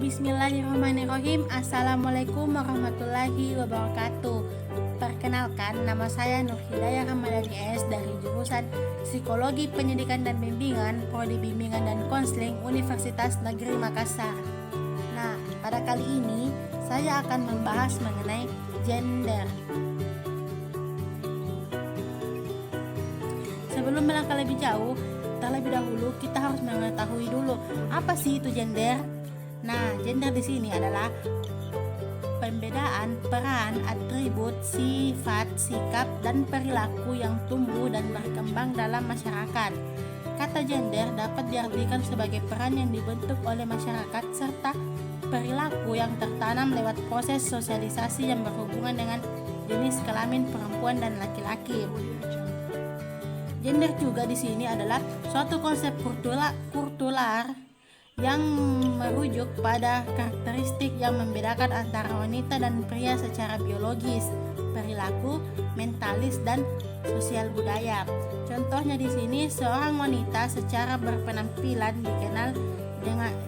Bismillahirrahmanirrahim. Assalamualaikum warahmatullahi wabarakatuh. Perkenalkan, nama saya Nur Hidayah Ramadhani S dari jurusan Psikologi Pendidikan dan Bimbingan, Prodi Bimbingan dan Konseling Universitas Negeri Makassar. Nah, pada kali ini saya akan membahas mengenai gender. Sebelum melangkah lebih jauh, terlebih dahulu kita harus mengetahui dulu apa sih itu gender. Nah, gender di sini adalah pembedaan peran, atribut, sifat, sikap, dan perilaku yang tumbuh dan berkembang dalam masyarakat. Kata gender dapat diartikan sebagai peran yang dibentuk oleh masyarakat serta perilaku yang tertanam lewat proses sosialisasi yang berhubungan dengan jenis kelamin perempuan dan laki-laki. Gender juga di sini adalah suatu konsep kultural yang merujuk pada karakteristik yang membedakan antara wanita dan pria secara biologis, perilaku, mentalis, dan sosial budaya. Contohnya di sini, seorang wanita secara berpenampilan dikenal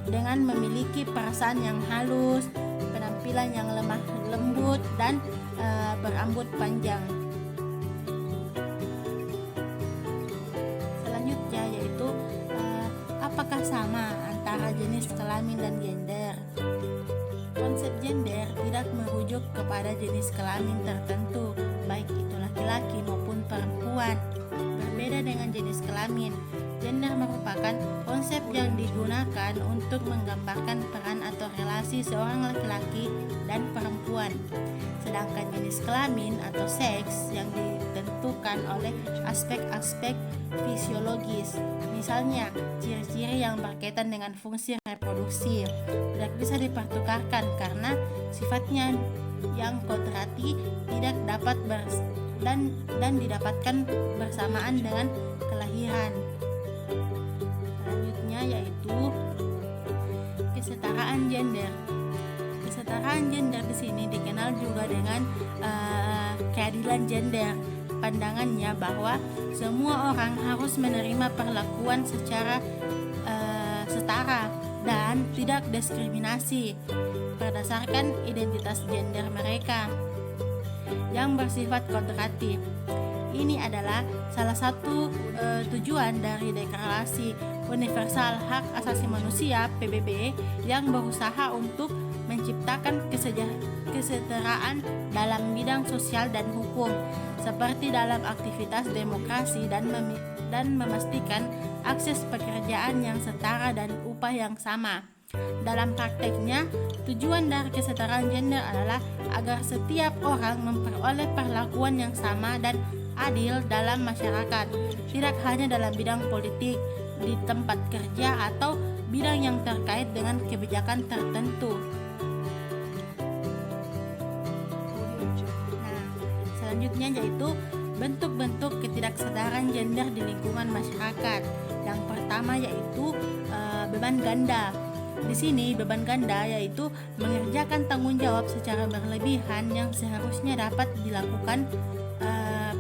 dengan memiliki perasaan yang halus, penampilan yang lemah lembut, dan berambut panjang. Selanjutnya yaitu apakah sama antara jenis kelamin dan gender? Konsep gender tidak merujuk kepada jenis kelamin tertentu, baik itu laki-laki maupun perempuan. Berbeda dengan jenis kelamin, gender merupakan konsep yang digunakan untuk menggambarkan peran atau relasi seorang laki-laki dan perempuan. Sedangkan jenis kelamin atau seks yang ditentukan oleh aspek-aspek fisiologis. Misalnya, ciri-ciri yang berkaitan dengan fungsi reproduksi tidak bisa dipertukarkan karena sifatnya yang kodrati tidak dapat dan didapatkan bersamaan dengan kelahiran. Selanjutnya yaitu kesetaraan gender. Kesetaraan gender di sini dikenal juga dengan keadilan gender. Pandangannya bahwa semua orang harus menerima perlakuan secara setara dan tidak diskriminasi berdasarkan identitas gender mereka yang bersifat kodratif. Ini adalah salah satu tujuan dari Deklarasi Universal Hak Asasi Manusia (PBB) yang berusaha untuk menciptakan kesetaraan dalam bidang sosial dan hukum, seperti dalam aktivitas demokrasi dan memastikan akses pekerjaan yang setara dan upah yang sama. Dalam prakteknya, tujuan dari kesetaraan gender adalah agar setiap orang memperoleh perlakuan yang sama dan adil dalam masyarakat, tidak hanya dalam bidang politik, di tempat kerja, atau bidang yang terkait dengan kebijakan tertentu. Selanjutnya yaitu bentuk-bentuk ketidaksadaran gender di lingkungan masyarakat. Yang pertama yaitu beban ganda. Di sini beban ganda yaitu mengerjakan tanggung jawab secara berlebihan yang seharusnya dapat dilakukan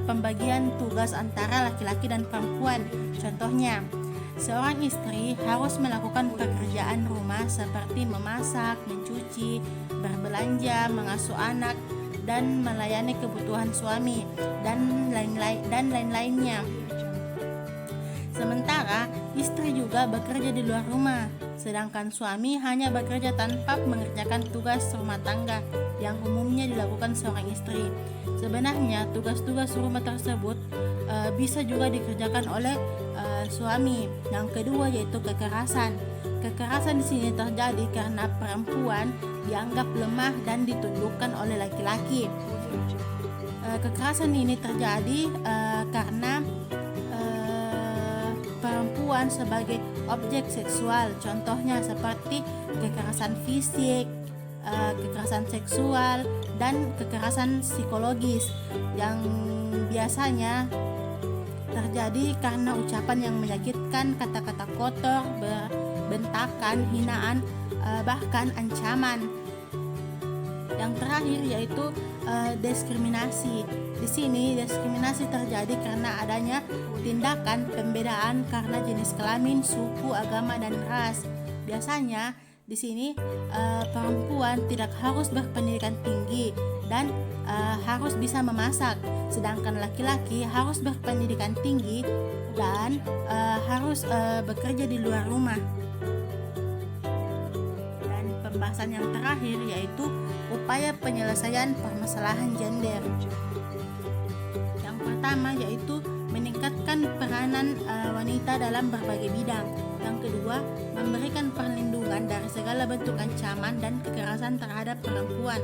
pembagian tugas antara laki-laki dan perempuan. Contohnya, seorang istri harus melakukan pekerjaan rumah seperti memasak, mencuci, berbelanja, mengasuh anak, dan melayani kebutuhan suami dan lain-lainnya. Sementara istri juga bekerja di luar rumah, sedangkan suami hanya bekerja tanpa mengerjakan tugas rumah tangga yang umumnya dilakukan seorang istri. Sebenarnya tugas-tugas rumah tersebut bisa juga dikerjakan oleh suami. Yang kedua yaitu kekerasan. Kekerasan di sini terjadi karena perempuan dianggap lemah dan ditundukkan oleh laki-laki. Kekerasan ini terjadi karena perempuan sebagai objek seksual. Contohnya seperti kekerasan fisik, kekerasan seksual, dan kekerasan psikologis yang biasanya terjadi karena ucapan yang menyakitkan, kata-kata kotor, bentakan, hinaan, bahkan ancaman. Yang terakhir yaitu diskriminasi. Di sini diskriminasi terjadi karena adanya tindakan pembedaan karena jenis kelamin, suku, agama, dan ras. Biasanya di sini perempuan tidak harus berpendidikan tinggi dan harus bisa memasak, sedangkan laki-laki harus berpendidikan tinggi dan harus bekerja di luar rumah. Dan pembahasan yang terakhir yaitu upaya penyelesaian permasalahan gender. Yang pertama yaitu meningkatkan peranan wanita dalam berbagai bidang. Yang kedua, memberikan perlindungan dari segala bentuk ancaman dan kekerasan terhadap perempuan.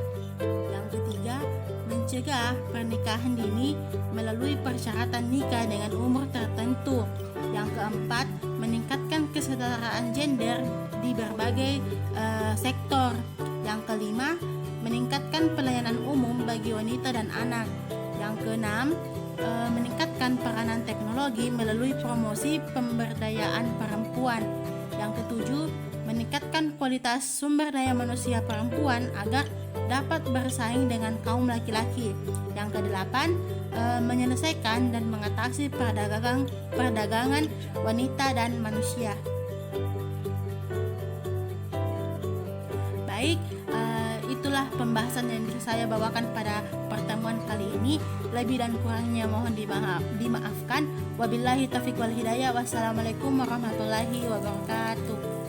Yang ketiga, mencegah pernikahan dini melalui persyaratan nikah dengan umur tertentu. Yang keempat, meningkatkan kesetaraan gender di berbagai sektor. Yang kelima, meningkatkan pelayanan umum bagi wanita dan anak. Yang keenam, meningkatkan peranan teknologi melalui promosi pemberdayaan perempuan. Yang ketujuh, meningkatkan kualitas sumber daya manusia perempuan agar dapat bersaing dengan kaum laki-laki. Yang kedelapan, menyelesaikan dan mengatasi perdagangan wanita dan manusia. Baik, itulah pembahasan yang bisa saya bawakan pada pertemuan kali ini. Lebih dan kurangnya mohon dimaafkan. Wabillahi taufiq wal hidayah. Wassalamualaikum warahmatullahi wabarakatuh.